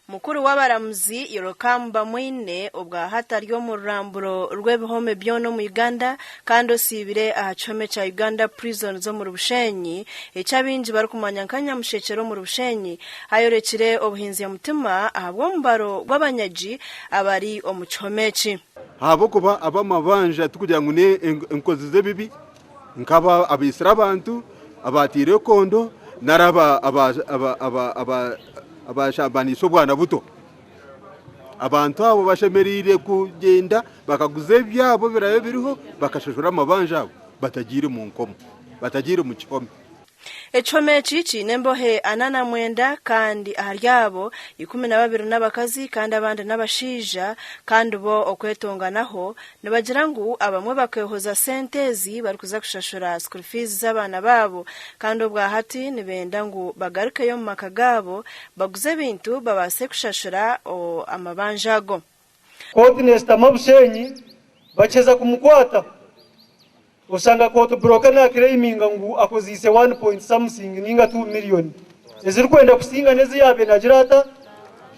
mukuru w'abaramuzi yorokamba mwine ubwa hataryo mu ruramburo rw'Bihome byono mu Uganda kandi osibire ahacome cha Uganda prison zo mu Rushenyi ecabinji barukumanya nkanya mushekero mu Rushenyi hayorekire obuhinzi ya mutima ahabwo Omubaro Gw'Abanyagi abari omuchomeci habo kuba abamabanja tukugira ngo ne enkozi zebibi nkaba abisira abantu abatire kondo naraba abashabanisho bwana buto abantu abo bashemerire kugenda bakaguze byabo birayo biriho bakashashura amabanja batagire mu nkomo batagire mu kikome ecomeci cinembohe anana mwenda kandi aharyabo 12 n'abakazi kandi abandi n'abashija kandi bo okwetonganaho nibagira ngo abamwe bakehoza sentezi bari kuza kushashura school fees z'abana babo kandi ubwa hati nibenda ngo bagaruke yo mu makagabo baguze bintu babase kushashura amabanjago coordinator mabushenyi bacheza kumukwata usanga koto broker na claiming ngo akozise 1 point something ninga 2 million eziri kwenda kusinga nezi yabe najirata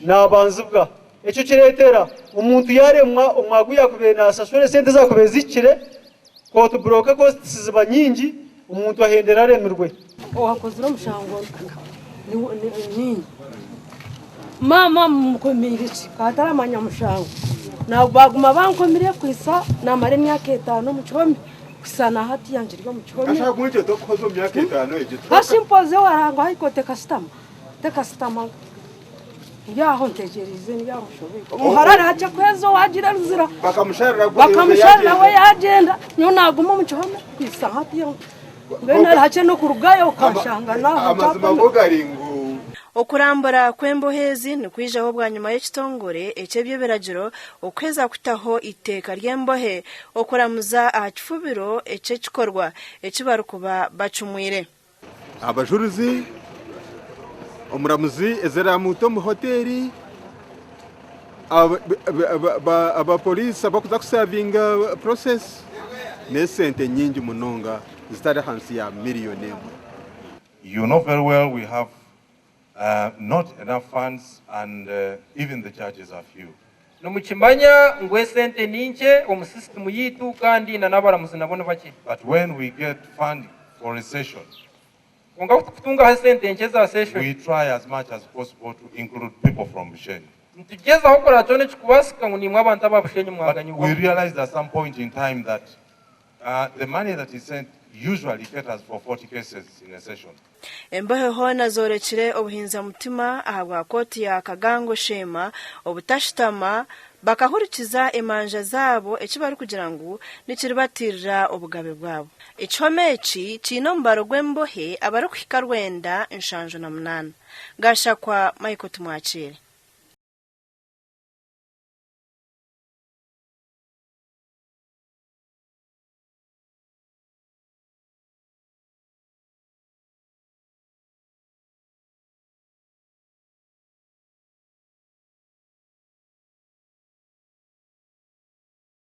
nabanzubwa eco kiretera umuntu yaremwa omwaguya kubena asasore sente zakubezikire koto broker costs ziba nyingi umuntu ahendera aremerwe wakozira mushango ni mama mukomiriki kataramanya mushango na baguma bankomire kwisa na mare myaka 5 mu kibombe sana hati yanje ryo mu kibombe ashaka kunje to kozo myaka 5 eje ashimpoze waranga hayiko te customer yaho ntegereze nyamushobe umuharare haje kwezo wagira ruzira bakamusharira we yagenda nyo naguma mu kibombe kwisa hati yo bene haje no kurugayo kashanga naho amazima bogaringo okurambura kwembohezi nikwijaho bwa nyuma y'ekitongore ecebyo biragiro okweza kutaho iteka ryembohe okuramuza ahakifubiro ecekikorwa ekibarukuba bacumwire abajuruzi omuramuzi ezera muto mu hoteli abapolisi abakuza kusavinga process nesente nyingi munonga zitari hansi ya miliyoni emwe. You know very well we have not enough funds and even the charges are few. No mukimanya ngwe sente ninche omu system yitu kandi na nabaramuzi nabone bake. But when we get funding for a session, kutunga sente nche za session, we try as much as possible to include people from Bushenyi. Ntugeza hokora cyone kikubasika ngo nimwe abantu ababushenyi mwaganyi. We realized at some point in time that the money that is sent usually caters for 40 cases in a session. Embohe hona zorekire obuhinza mutima ahabwa koti ya Kagango Shema obutashitama bakahurikiza imanja zabo ekibari kugira ngo nikiribatirira obugabe bwabo. Icomeci cino Omubaro gw'embohe abari kuhikarwenda inshanjo na munana gashakwa Michael Tumwakire.